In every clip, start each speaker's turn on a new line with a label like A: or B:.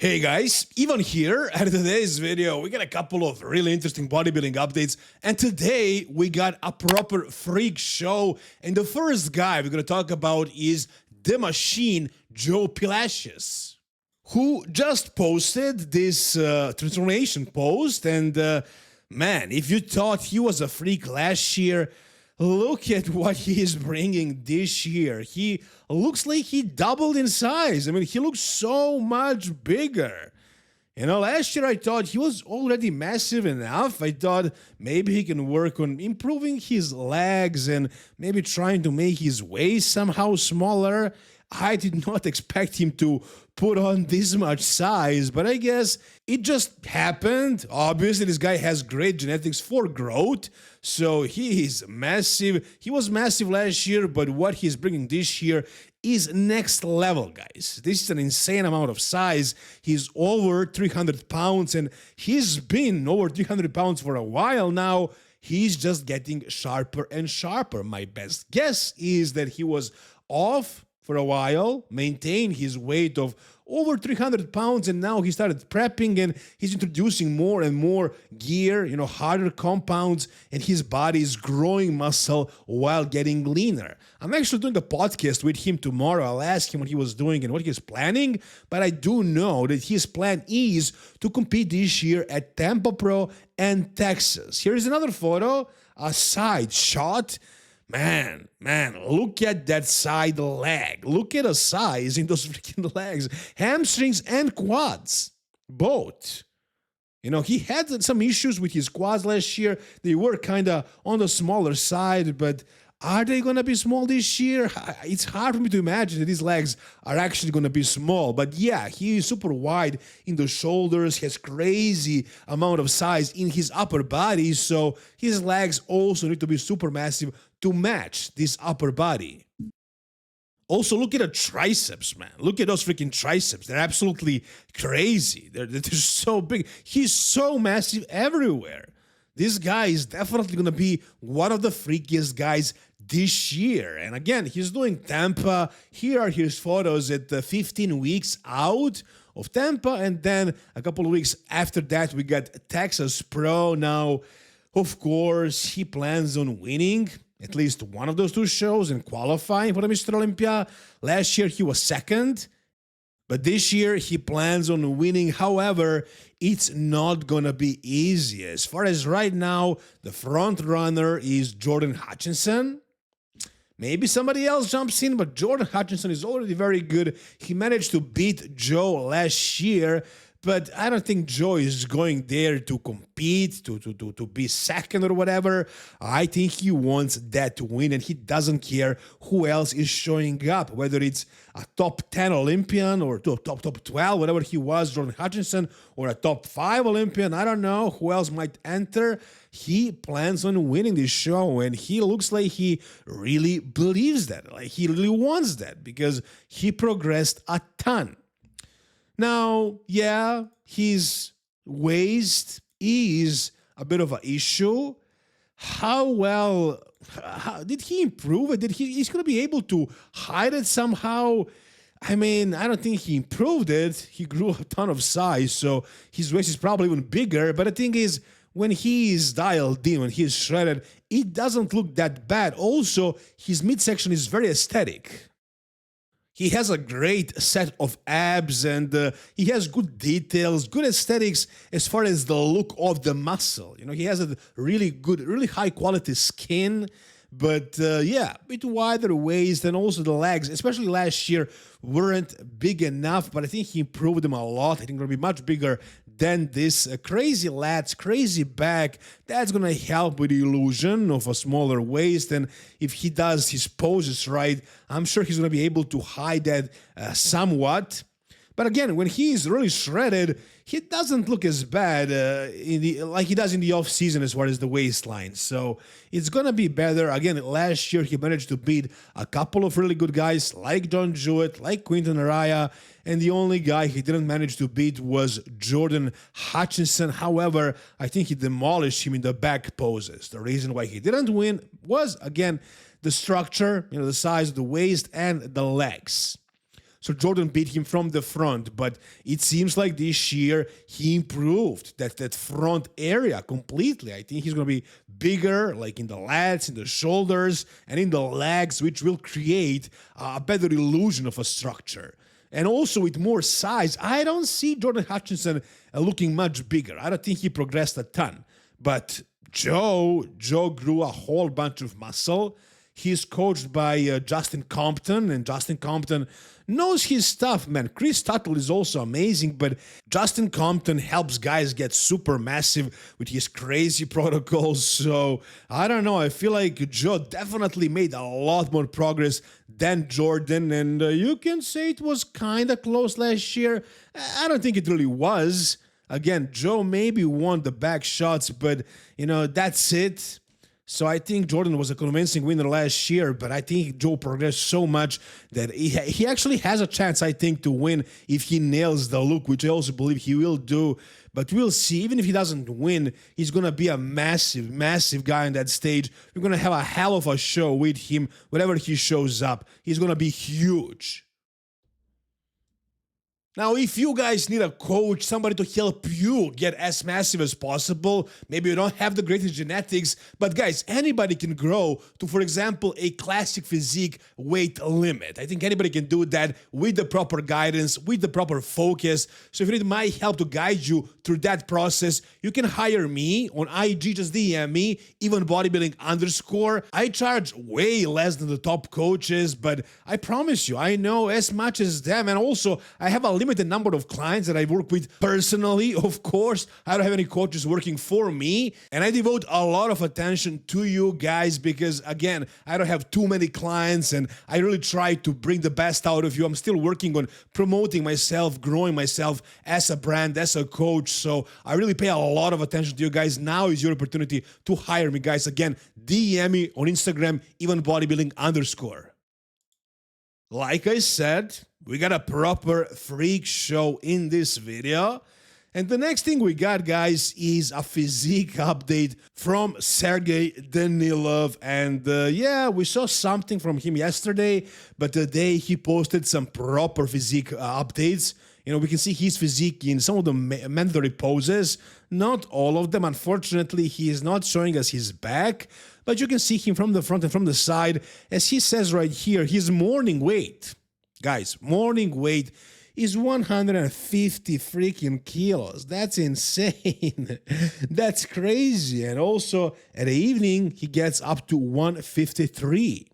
A: Hey guys, Ivan here, and in today's video we got a couple of really interesting bodybuilding updates, and today we got a proper freak show, and the first guy we're gonna talk about is the machine, Joe Palacios, who just posted this transformation post, and man, if you thought he was a freak last year, look at what he is bringing this year. He looks like he doubled in size. I mean, he looks so much bigger. You know, last year I thought he was already massive enough. I thought maybe he can work on improving his legs and maybe trying to make his waist somehow smaller. I did not expect him to put on this much size, but I guess it just happened. Obviously, this guy has great genetics for growth, so he is massive. He was massive last year, but what he's bringing this year is next level, guys. This is an insane amount of size. He's over 300 pounds, and he's been over 300 pounds for a while now. He's just getting sharper and sharper. My best guess is that he was off for a while, maintained his weight of over 300 pounds, and now he started prepping and he's introducing more and more gear, you know, harder compounds, and his body is growing muscle while getting leaner. I'm actually doing a podcast with him tomorrow. I'll ask him what he was doing and what he's planning, but I do know that his plan is to compete this year at Tampa Pro and Texas. Here's another photo, a side shot. Man, look at that side leg. Look at the size in those freaking legs. Hamstrings and quads, both. You know, he had some issues with his quads last year. They were kind of on the smaller side, but are they going to be small this year? It's hard for me to imagine that these legs are actually going to be small. But yeah, he is super wide in the shoulders. He has crazy amount of size in his upper body. So his legs also need to be super massive to match this upper body. Also, look at the triceps, man. Look at those freaking triceps. They're absolutely crazy. They're so big. He's so massive everywhere. This guy is definitely going to be one of the freakiest guys this year. And again, he's doing Tampa. Here are his photos at 15 weeks out of Tampa. And then a couple of weeks after that, we got Texas Pro. Now, of course, he plans on winning at least one of those two shows and qualifying for the Mr. Olympia. Last year, he was second. But this year, he plans on winning. However, it's not going to be easy. As far as right now, the front runner is Jordan Hutchinson. Maybe somebody else jumps in, but Jordan Hutchinson is already very good. He managed to beat Joe last year, but I don't think Joe is going there to compete, to be second or whatever. I think he wants that to win, and he doesn't care who else is showing up, whether it's a top 10 Olympian or top 12, whatever he was, Jordan Hutchinson, or a top 5 Olympian. I don't know who else might enter. He plans on winning this show, and he looks like he really believes that. Like he really wants that because he progressed a ton. Now, yeah, his waist is a bit of an issue. How well did he improve it? He's going to be able to hide it somehow? I mean, I don't think he improved it. He grew a ton of size, so his waist is probably even bigger. But the thing is, when he is dialed in, when he is shredded, it doesn't look that bad. Also, his midsection is very aesthetic. He has a great set of abs, and he has good details, good aesthetics as far as the look of the muscle. You know, he has a really good, really high quality skin, but yeah, a bit wider waist, and also the legs, especially last year, weren't big enough, but I think he improved them a lot. I think they're going to be much bigger than this. Crazy lats, crazy back, that's going to help with the illusion of a smaller waist, and if he does his poses right, I'm sure he's going to be able to hide that somewhat. But again, when he is really shredded, he doesn't look as bad like he does in the off-season as far as the waistline. So it's going to be better. Again, last year he managed to beat a couple of really good guys like John Jewett, like Quinton Araya, and the only guy he didn't manage to beat was Jordan Hutchinson. However, I think he demolished him in the back poses. The reason why he didn't win was, again, the structure, you know, the size of the waist and the legs. So Jordan beat him from the front, but it seems like this year he improved that front area completely. I think he's going to be bigger, like in the lats, in the shoulders, and in the legs, which will create a better illusion of a structure. And also with more size, I don't see Jordan Hutchinson looking much bigger. I don't think he progressed a ton. But Joe grew a whole bunch of muscle. He's coached by Justin Compton, and Justin Compton knows his stuff, man. Chris Tuttle is also amazing, but Justin Compton helps guys get super massive with his crazy protocols. So, I don't know. I feel like Joe definitely made a lot more progress than Jordan, and you can say it was kind of close last year. I don't think it really was. Again, Joe maybe won the back shots, but, that's it. So I think Jordan was a convincing winner last year, but I think Joe progressed so much that he actually has a chance, I think, to win if he nails the look, which I also believe he will do. But we'll see. Even if he doesn't win, he's going to be a massive, massive guy on that stage. We're going to have a hell of a show with him whenever he shows up. He's going to be huge. Now, if you guys need a coach, somebody to help you get as massive as possible, maybe you don't have the greatest genetics, but guys, anybody can grow to, for example, a classic physique weight limit. I think anybody can do that with the proper guidance, with the proper focus. So if you need my help to guide you through that process, you can hire me on IG, just DM me, even bodybuilding _. I charge way less than the top coaches, but I promise you, I know as much as them, and also I have a limited number of clients that I work with personally. Of course, I don't have any coaches working for me, and I devote a lot of attention to you guys because, again, I don't have too many clients, and I really try to bring the best out of you. I'm still working on promoting myself, growing myself as a brand, as a coach, so I really pay a lot of attention to you guys. Now is your opportunity to hire me, guys. Again, DM me on Instagram, even bodybuilding _. Like I said, we got a proper freak show in this video. And the next thing we got, guys, is a physique update from Sergey Danilov. And yeah, we saw something from him yesterday, but today he posted some proper physique updates. We can see his physique in some of the mandatory poses. Not all of them. Unfortunately, he is not showing us his back, but you can see him from the front and from the side. As he says right here, his morning weight, guys, morning weight is 150 freaking kilos. That's insane. That's crazy. And also at the evening, he gets up to 153.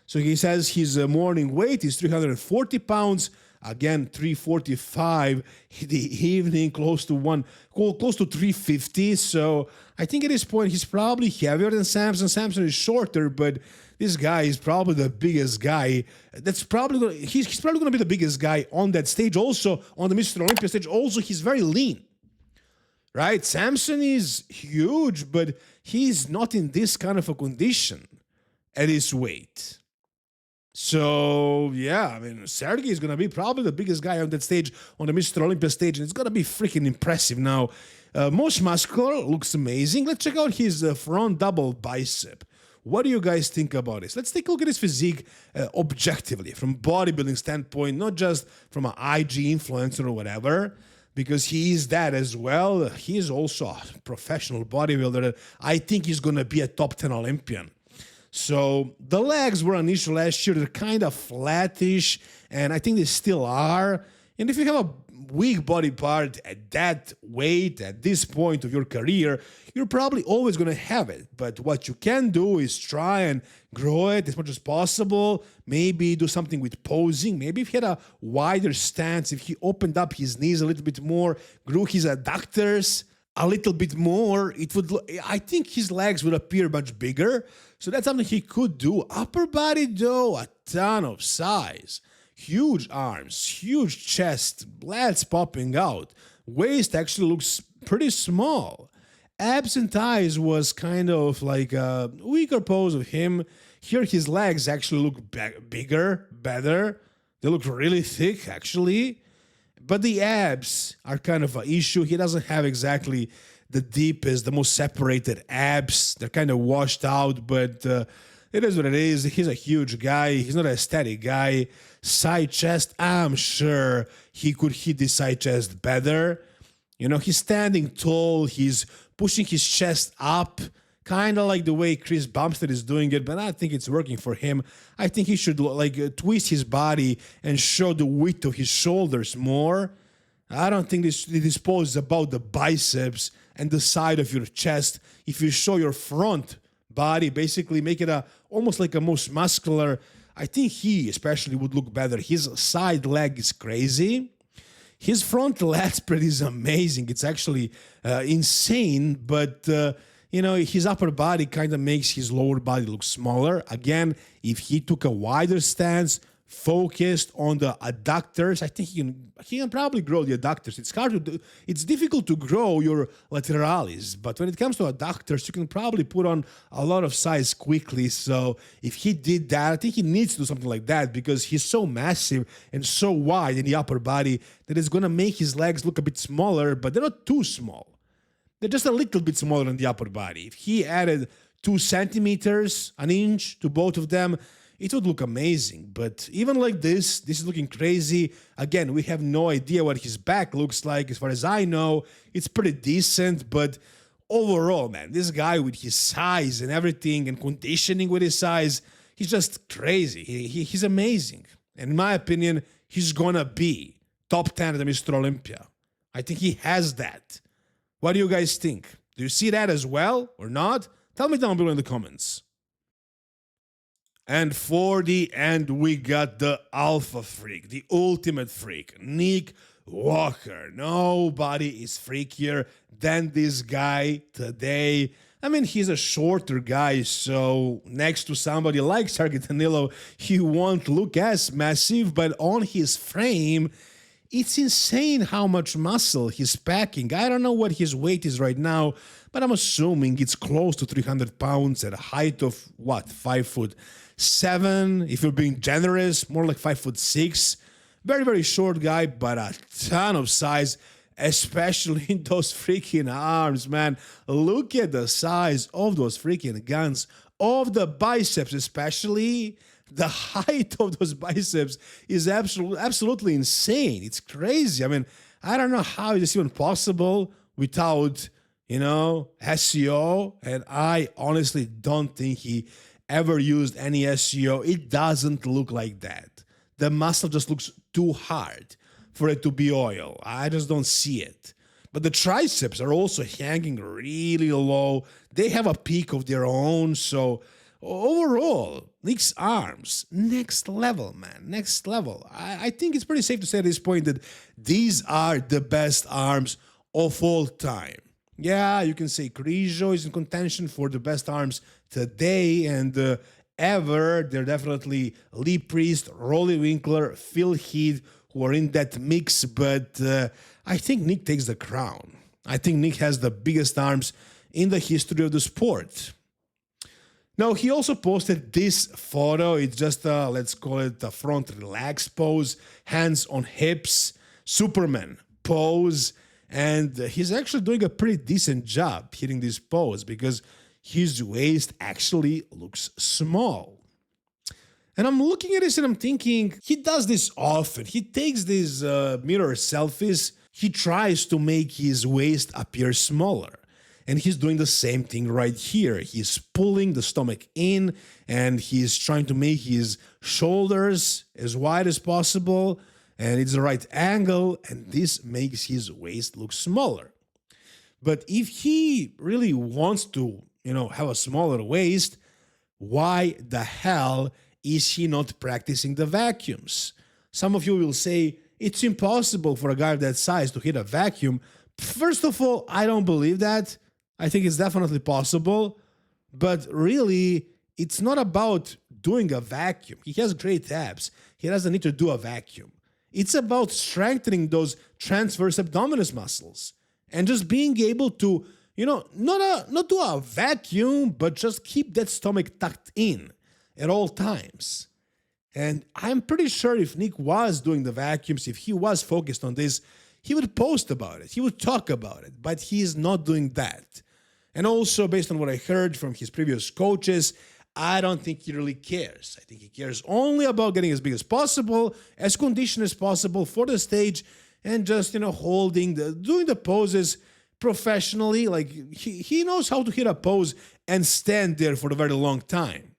A: So he says his morning weight is 340 pounds. Again, 345 in the evening, close to 350. So I think at this point he's probably heavier than Samson. Samson is shorter, but this guy is probably the biggest guy. He's probably going to be the biggest guy on that stage. Also on the Mr. Olympia stage. Also, he's very lean, right? Samson is huge, but he's not in this kind of a condition at his weight. So, yeah, I mean, Sergey is going to be probably the biggest guy on that stage, on the Mr. Olympia stage, and it's going to be freaking impressive. Now, most muscular, looks amazing. Let's check out his front double bicep. What do you guys think about this? Let's take a look at his physique objectively, from bodybuilding standpoint, not just from an IG influencer or whatever, because he is that as well. He is also a professional bodybuilder. I think he's going to be a top 10 Olympian. So the legs were an issue last year. They're kind of flattish, and I think they still are. And if you have a weak body part at that weight, at this point of your career, you're probably always going to have it. But what you can do is try and grow it as much as possible. Maybe do something with posing. Maybe if he had a wider stance, if he opened up his knees a little bit more, grew his adductors a little bit more, I think his legs would appear much bigger. So that's something he could do. Upper body, though, a ton of size. Huge arms, huge chest, lats popping out. Waist actually looks pretty small. Abs and thighs was kind of like a weaker pose of him. Here his legs actually look bigger, better. They look really thick, actually. But the abs are kind of an issue. He doesn't have exactly the deepest, the most separated abs. They're kind of washed out, but It is what it is. He's a huge guy. He's not a static guy. Side chest, I'm sure he could hit the side chest better. You know, he's standing tall. He's pushing his chest up, kind of like the way Chris Bumstead is doing it, but I think it's working for him. I think he should twist his body and show the width of his shoulders more. I don't think this pose is about the biceps and the side of your chest. If you show your front body, basically make it almost like a most muscular, I think he especially would look better. His side leg is crazy. His front lat spread is amazing. It's actually insane, but you know, his upper body kind of makes his lower body look smaller. Again, if he took a wider stance, focused on the adductors, I think he can probably grow the adductors. It's hard to do, it's difficult to grow your lateralis, but when it comes to adductors, you can probably put on a lot of size quickly. So if he did that, I think he needs to do something like that because he's so massive and so wide in the upper body that it's going to make his legs look a bit smaller, but they're not too small. They're just a little bit smaller than the upper body. If he added 2 centimeters, an inch to both of them, it would look amazing. But even like this is looking crazy. Again, we have no idea what his back looks like. As far as I know, it's pretty decent. But overall, man, this guy with his size and everything and conditioning with his size, he's just crazy. He's amazing. And in my opinion, he's going to be top 10 at Mr. Olympia. I think he has that. What do you guys think? Do you see that as well or not? Tell me down below in the comments. And for the end, we got the alpha freak, the ultimate freak, Nick Walker. Nobody is freakier than this guy today. I mean, he's a shorter guy, so next to somebody like Sergey Danilov, he won't look as massive, but on his frame, it's insane how much muscle he's packing. I don't know what his weight is right now, but I'm assuming it's close to 300 pounds at a height of, what, 5'7"? If you're being generous, more like 5'6". Very, very short guy, but a ton of size, especially in those freaking arms, man. Look at the size of those freaking guns, of the biceps especially. The height of those biceps is absolutely insane. It's crazy. I mean, I don't know how it's even possible without, you know, SEO. And I honestly don't think he ever used any SEO. It doesn't look like that. The muscle just looks too hard for it to be oil. I just don't see it. But the triceps are also hanging really low. They have a peak of their own. So overall, Nick's arms, next level, man, next level. I think it's pretty safe to say at this point that these are the best arms of all time. Yeah, you can say Krijo is in contention for the best arms today and ever. They're definitely Lee Priest, Rolly Winkler, Phil Heath, who are in that mix, but I think Nick takes the crown. I think Nick has the biggest arms in the history of the sport. Now, he also posted this photo. It's just let's call it a front relaxed pose, hands on hips, Superman pose. And he's actually doing a pretty decent job hitting this pose because his waist actually looks small. And I'm looking at this and I'm thinking, he does this often. He takes these mirror selfies. He tries to make his waist appear smaller. And he's doing the same thing right here. He's pulling the stomach in and he's trying to make his shoulders as wide as possible. And it's the right angle, and this makes his waist look smaller. But if he really wants to, you know, have a smaller waist, why the hell is he not practicing the vacuums? Some of you will say, it's impossible for a guy of that size to hit a vacuum. First of all, I don't believe that. I think it's definitely possible. But really, it's not about doing a vacuum. He has great abs. He doesn't need to do a vacuum. It's about strengthening those transverse abdominis muscles and just being able to, you know, not do a vacuum, but just keep that stomach tucked in at all times. And I'm pretty sure if Nick was doing the vacuums, if he was focused on this, he would post about it. He would talk about it, but he is not doing that. And also, based on what I heard from his previous coaches, I don't think he really cares. I think he cares only about getting as big as possible, as conditioned as possible for the stage, and just, doing the poses professionally. Like, he knows how to hit a pose and stand there for a very long time.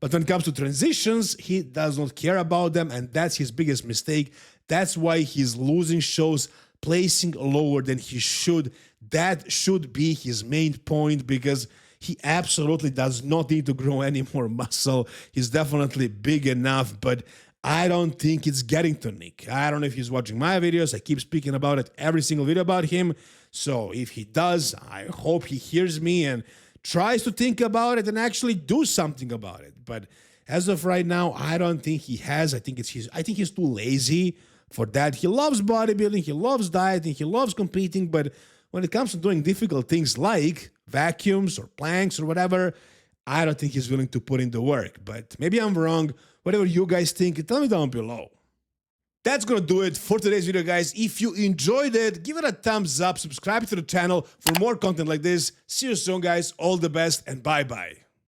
A: But when it comes to transitions, he does not care about them, and that's his biggest mistake. That's why he's losing shows, placing lower than he should. That should be his main point, because he absolutely does not need to grow any more muscle. He's definitely big enough, but I don't think it's getting to Nick. I don't know if he's watching my videos. I keep speaking about it every single video about him. So if he does, I hope he hears me and tries to think about it and actually do something about it. But as of right now, I don't think he has. I think he's too lazy for that. He loves bodybuilding, he loves dieting, he loves competing, but when it comes to doing difficult things like vacuums or planks or whatever, I don't think he's willing to put in the work. But maybe I'm wrong. Whatever you guys think, tell me down below. That's gonna do it for today's video, guys. If you enjoyed it, give it a thumbs up, subscribe to the channel for more content like this. See you soon, guys. All the best, and bye-bye.